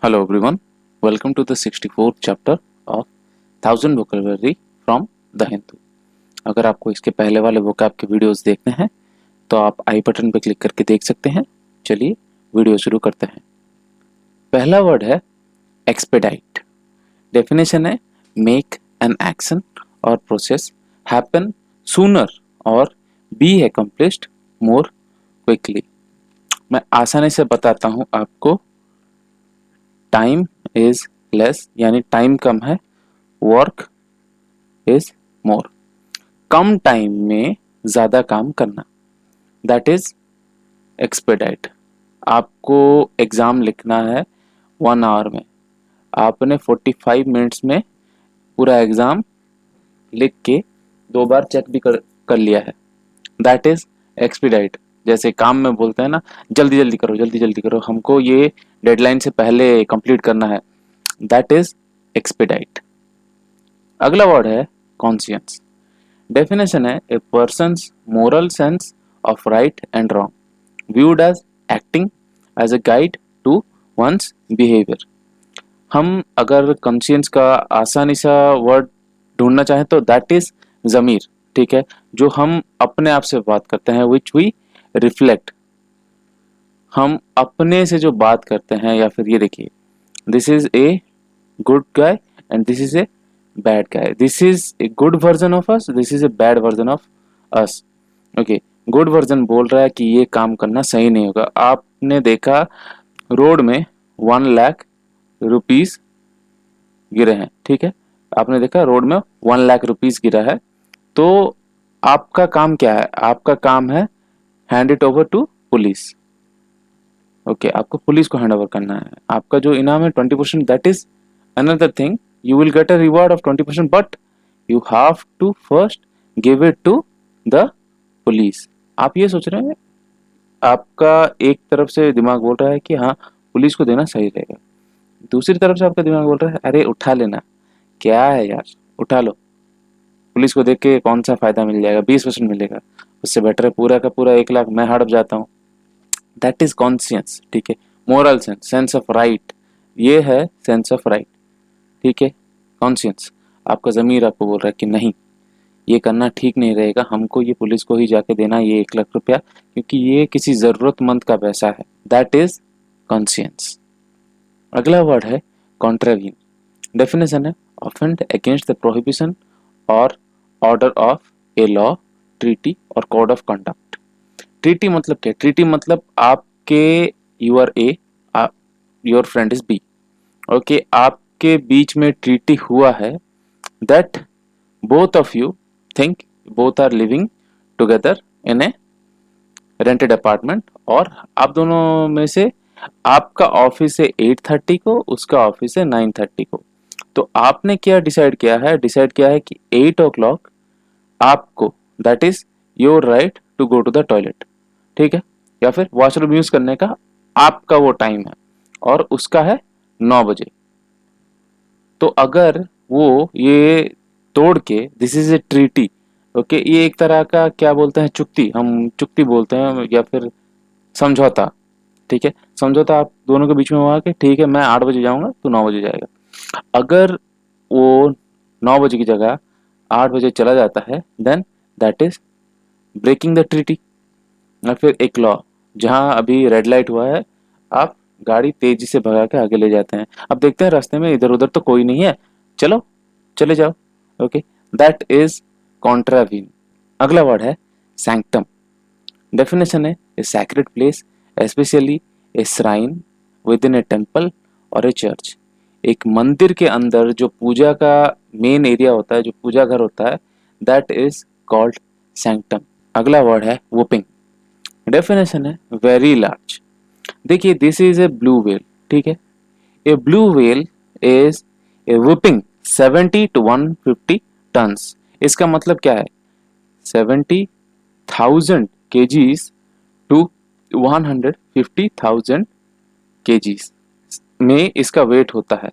Hello everyone, welcome to the 64th chapter of 1000 vocabulary from the Hindu। अगर आपको इसके पहले वाले vocab के वीडियोस देखने हैं तो आप आई बटन पर क्लिक करके देख सकते हैं। चलिए वीडियो शुरू करते हैं। पहला वर्ड है एक्सपेडाइट। डेफिनेशन है मेक एन एक्शन और प्रोसेस हैपन सूनर और बी अकम्प्लिश्ड मोर क्विकली। मैं आसानी से बताता हूँ आपको। टाइम इज लेस यानी टाइम कम है, work is more. Come time में ज्यादा काम करना, दैट इज एक्सपेडाइट। आपको एग्जाम लिखना है 1 आवर में, आपने 45 मिनट्स में पूरा एग्जाम लिख के 2 बार चेक भी कर लिया है, दैट इज एक्सपेडाइट। जैसे काम में बोलते हैं ना, जल्दी जल्दी करो, जल्दी जल्दी करो, हमको ये डेडलाइन से पहले कंप्लीट करना है, दैट इज एक्सपेडाइट। अगला वर्ड है कॉन्शियंस। डेफिनेशन है a person's moral sense of right and wrong viewed as acting as a guide to one's behavior। हम अगर कॉन्शियंस का आसानी सा वर्ड ढूंढना चाहें तो दैट इज जमीर। ठीक है, जो हम अपने आप से बात करते हैं, विच वी रिफ्लेक्ट। हम अपने से जो बात करते हैं, या फिर ये देखिए, this is a good guy and this is a bad guy, this is a good version of us, this is a bad version of us. Okay, good version बोल रहा है कि ये काम करना सही नहीं होगा। आपने देखा रोड में 1 लाख रुपीज गिरे हैं, ठीक है, आपने देखा रोड में 1 लाख रुपीज गिरा है, तो आपका काम क्या है? आपका काम है hand it over to police. Okay, आपको पुलिस को हैंड ओवर करना है। आपका जो इनाम है 20%, that is another thing, you will get a reward of 20%, but you have to first give it to the police. आप ये सोच रहे हैं, आपका एक तरफ से दिमाग बोल रहा है कि हाँ पुलिस को देना सही रहेगा, दूसरी तरफ से आपका दिमाग बोल रहा है अरे उठा लेना, क्या है यार, उठा लो, पुलिस को देख के कौन सा फायदा मिल जाएगा, 20% मिलेगा, उससे बेटर है पूरा का पूरा 1 लाख मैं हड़प जाता हूँ। That is conscience. ठीक है, moral sense, sense of right, ये है सेंस ऑफ राइट। ठीक है, कॉन्शियंस, आपका जमीर आपको बोल रहा है कि नहीं, ये करना ठीक नहीं रहेगा, हमको ये पुलिस को ही जाके देना ये 1 लाख रुपया, क्योंकि ये किसी जरूरतमंद का पैसा है, दैट इज कॉन्शियंस। अगला वर्ड है कॉन्ट्रावीन। डेफिनेशन है ऑफेंड अगेंस्ट द प्रोहिबिशन और order of a law, treaty और कोड ऑफ कंडक्ट। ट्रीटी मतलब क्या? ट्रीटी मतलब आपके, you are A, your friend is B, okay, आपके बीच में ट्रीटी हुआ है, that both of you think both are living together in a rented apartment, और आप दोनों में से आपका ऑफिस है 8:30 को, उसका ऑफिस है 9:30 को, तो आपने क्या डिसाइड किया है? डिसाइड किया है कि 8 o'clock आपको, that is your right to go to the toilet, ठीक है, या फिर वॉशरूम यूज करने का आपका वो टाइम है, और उसका है 9 बजे। तो अगर वो ये तोड़ के, this is A treaty, okay, ये एक तरह का क्या बोलते हैं, चुक्ति, हम चुक्ति बोलते हैं, या फिर समझौता। ठीक है, समझौता आप दोनों के बीच में हुआ कि ठीक है मैं 8 बजे जाऊंगा, तू 9 बजे जाएगा। अगर वो 9 बजे की जगह 8 बजे चला जाता है, then that is breaking the treaty. या फिर एक लॉ, जहां अभी रेड लाइट हुआ है, आप गाड़ी तेजी से भगा के आगे ले जाते हैं, अब देखते हैं रास्ते में इधर उधर तो कोई नहीं है, चलो चले जाओ, ओके, दैट इज कॉन्ट्रावीन। अगला वर्ड है सैंक्टम। डेफिनेशन है a sacred place, specially a shrine within a temple और ए चर्च। एक मंदिर के अंदर जो पूजा का मेन एरिया होता है, जो पूजा घर होता है, दैट इज कॉल्ड सैंक्टम। अगला वर्ड है वुपिंग। डेफिनेशन है वेरी लार्ज। देखिए, this is a blue whale, ठीक है, a blue whale is a whopping 70 to 150 tons. इसका मतलब क्या है? 70,000 kgs टू 150,000 kgs में इसका वेट होता है।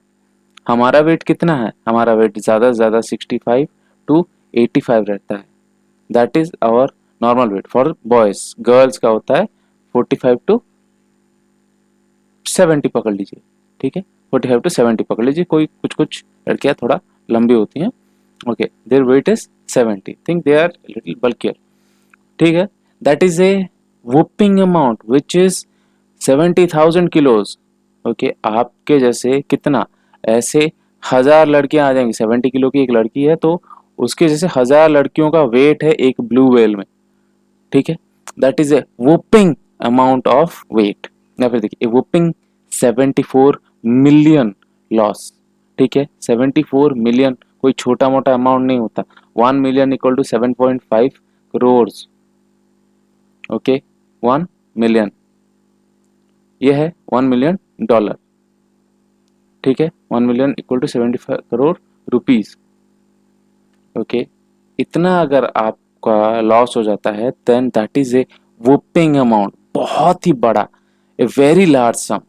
हमारा वेट कितना है? हमारा वेट ज्यादा से ज्यादा 65 to 85 रहता है, that is our normal weight for boys. Girls का होता है 45 to 70 पकड़ लीजिए, ठीक है, 45 to 70 पकड़ लीजिए, कोई कुछ कुछ लड़कियां थोड़ा लंबी होती हैं, okay, their weight is 70, think they are little bulkier, ठीक है, that is a whopping amount which is 70,000 kilos, okay, आपके जैसे कितना, ऐसे 1000 लड़कियां आ जाएंगी, 70 किलो की एक लड़की है तो उसके जैसे 1000 लड़कियों का वेट है एक ब्लू व्हेल में, ठीक है, that is a whopping amount of weight. या फिर देखिए वुपिंग 74 मिलियन लॉस, ठीक है, 74 मिलियन कोई छोटा मोटा अमाउंट नहीं होता, 1 million equal to 7.5 crores, okay, 1 million, ये है 1 मिलियन डॉलर, ठीक है, 1 million equal to 75 crore rupees, okay, इतना अगर आपका लॉस हो जाता है then that is a whopping amount, बहुत ही बड़ा, ए वेरी लार्ज सम।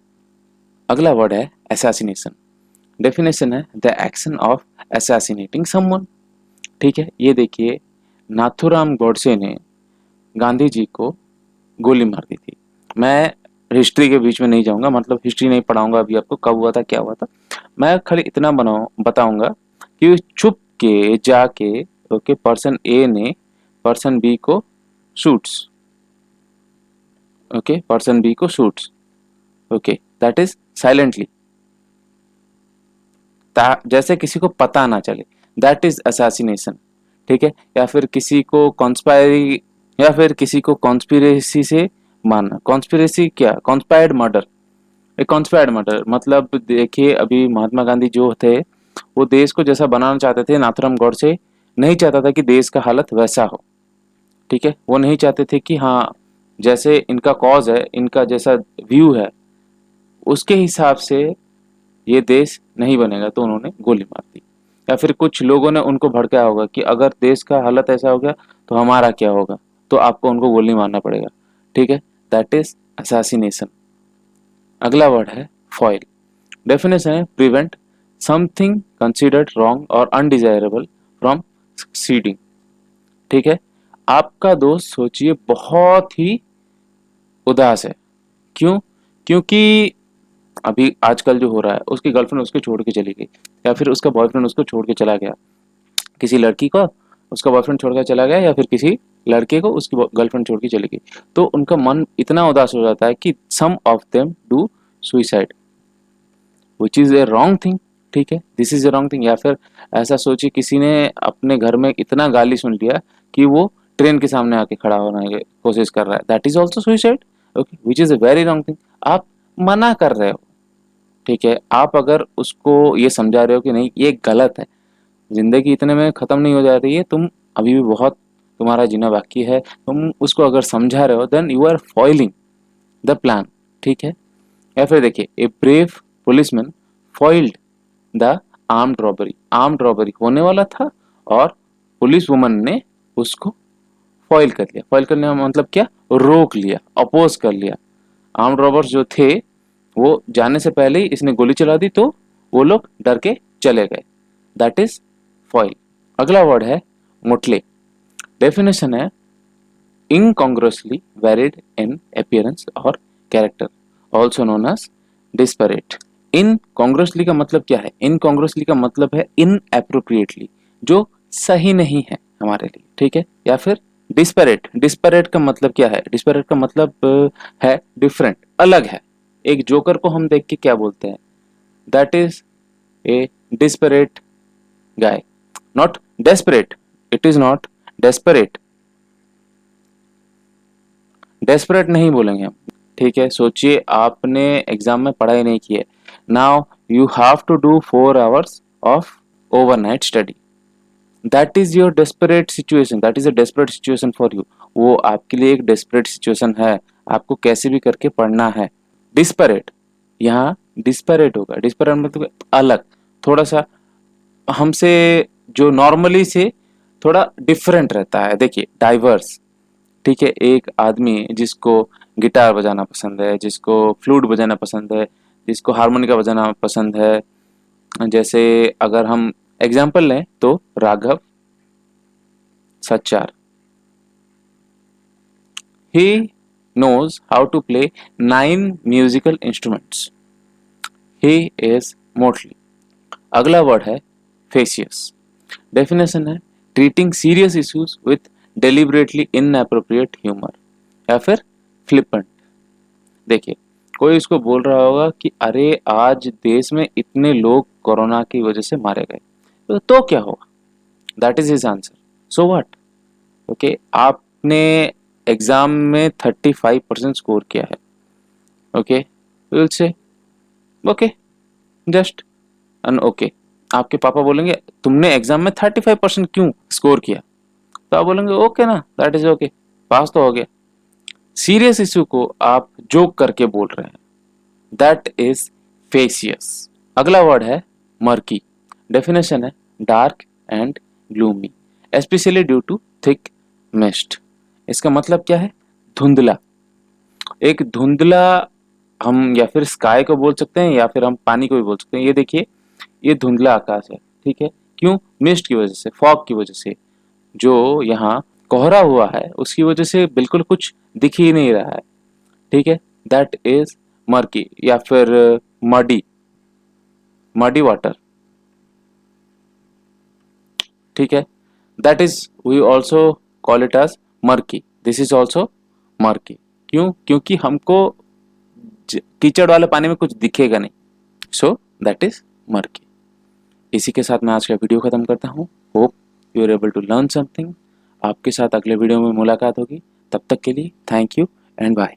अगला वर्ड है असैसिनेशन, डेफिनेशन है the action of assassinating someone, ठीक है, ये देखिए नाथुराम गोडसे ने गांधी जी को गोली मार दी थी। मैं हिस्ट्री के बीच में नहीं जाऊंगा, मतलब हिस्ट्री नहीं पढ़ाऊंगा अभी आपको, कब हुआ था क्या हुआ था, मैं खाली इतना बताऊंगा कि छुप के जाके, ओके, पर्सन ए ने पर्सन बी को शूट्स, ओके, पर्सन बी को shoots, okay, that is silently, जैसे किसी को पता ना चले, दैट इज असैसिनेशन, ठीक है, या फिर किसी को कॉन्स्पायरी, या फिर किसी को कॉन्स्पिरेसी से मारना, कॉन्स्पिरेसी क्या, कॉन्स्पायर्ड मर्डर, एक कॉन्स्पायर्ड मर्डर मतलब देखिए अभी महात्मा गांधी जो थे वो देश को जैसा बनाना चाहते थे, नाथुराम गॉडसे नहीं चाहता था कि देश का हालत वैसा हो, ठीक है, वो नहीं चाहते थे कि हाँ जैसे इनका कॉज है, इनका जैसा व्यू है उसके हिसाब से ये देश नहीं बनेगा, तो उन्होंने गोली मार दी। या फिर कुछ लोगों ने उनको भड़काया होगा कि अगर देश का हालत ऐसा हो गया तो हमारा क्या होगा, तो आपको उनको गोली मारना पड़ेगा, ठीक है, दैट इज असैसिनेशन। अगला वर्ड है फॉइल, डेफिनेशन है प्रिवेंट समथिंग कंसिडर्ड रॉन्ग और अनडिजायरेबल फ्रॉम सक्सीडिंग, ठीक है, आपका दोस्त सोचिए बहुत ही उदास है, क्यों, क्योंकि अभी आजकल जो हो रहा है उसकी गर्लफ्रेंड उसको छोड़ के चली गई, या फिर उसका बॉयफ्रेंड उसको छोड़ के चला गया, किसी लड़की को उसका बॉयफ्रेंड छोड़ कर चला गया, या फिर किसी लड़के को उसकी गर्लफ्रेंड छोड़ के चली गई, तो उनका मन इतना उदास हो जाता है कि some of them do suicide, which is a wrong thing, ठीक है, this is a wrong thing. या फिर ऐसा सोचिए किसी ने अपने घर में इतना गाली सुन लिया कि वो ट्रेन के सामने आके खड़ा होने की कोशिश कर रहा है, that is also suicide, okay, which is a very wrong thing, आप मना कर रहे हो, ठीक है, आप अगर उसको ये समझा रहे हो कि नहीं ये गलत है, जिंदगी इतने में खत्म नहीं हो जा रही है, तुम अभी भी बहुत तुम्हारा जीना बाकी है, तुम उसको अगर समझा रहे हो then you are foiling the plan, ठीक है। या फिर देखिए a brave policeman foiled the armed robbery होने वाला था और पुलिस वुमन ने उसको फॉइल कर लिया, फॉइल करने का मतलब क्या, रोक लिया, अपोज कर लिया, आर्म्ड रॉबर्स जो थे वो जाने से पहले ही इसने गोली चला दी तो वो लोग डर के चले गए, दैट इज फॉइल। अगला वर्ड है मुटले, डेफिनेशन है incongruously varied in appearance और character, also known as disparate। incongruously का मतलब क्या है, incongruously का मतलब है inappropriately, जो सही नहीं है हमारे लिए, ठीक है। या फिर disparate का मतलब क्या है, disparate का मतलब है different, अलग है। एक जोकर को हम देख के क्या बोलते हैं, that is a disparate guy, not desperate, it is not desperate, desperate नहीं बोलेंगे हम, ठीक है। सोचिए आपने एग्जाम में पढ़ाई नहीं की है, now you have to do 4 hours of overnight study, that is your desperate situation, that is a desperate situation for you, वो आपके लिए एक डेस्परेट सिचुएशन है, आपको कैसे भी करके पढ़ना है। डिस्परेट, यहाँ डिस्परेट होगा, डिस्परेट मतलब अलग, थोड़ा सा हमसे जो नॉर्मली से थोड़ा डिफरेंट रहता है, देखिए डाइवर्स, ठीक है, एक आदमी जिसको गिटार बजाना पसंद है, जिसको फ्लूट बजाना पसंद है, जिसको हारमोनिका बजाना पसंद है, जैसे अगर हम एग्जाम्पल लें तो Raghav Sachar, he knows how to play 9 musical instruments, he is motley. अगला वर्ड है फेसियस। डेफिनेशन है treating serious issues with deliberately inappropriate humour या फिर फ्लिपेंट। देखिए, कोई इसको बोल रहा होगा कि अरे आज देश में इतने लोग कोरोना की वजह से मारे गए, तो क्या होगा, that is his answer. So what, okay, आपने एग्जाम में 35% स्कोर किया है, okay, will say okay, just an okay. आपके पापा बोलेंगे तुमने एग्जाम में 35% क्यों स्कोर किया, तो आप बोलेंगे ओके ना, दैट इज ओके, पास तो हो गया। सीरियस इशू को आप जोक करके बोल रहे हैं, दैट इज फेसियस। अगला वर्ड है मर्की। डेफिनेशन है dark and gloomy specially due to thick mist. इसका मतलब क्या है, धुंधला। एक धुंधला, हम या फिर स्काई को बोल सकते हैं या फिर हम पानी को भी बोल सकते हैं। ये देखिए, ये धुंधला आकाश है, ठीक है, क्यों, मिस्ट की वजह से, फॉग की वजह से, जो यहाँ कोहरा हुआ है उसकी वजह से बिल्कुल कुछ दिख ही नहीं रहा है, ठीक है, दैट इज मर्की या फिर मडी, मडी वाटर, ठीक है, that is we also call it as murky, this is also murky. क्यों, क्योंकि हमको कीचड़ वाले पानी में कुछ दिखेगा नहीं, सो दैट इज मर्की। इसी के साथ मैं आज का वीडियो खत्म करता हूँ। Hope you are able to learn something. आपके साथ अगले वीडियो में मुलाकात होगी, तब तक के लिए थैंक यू एंड बाय।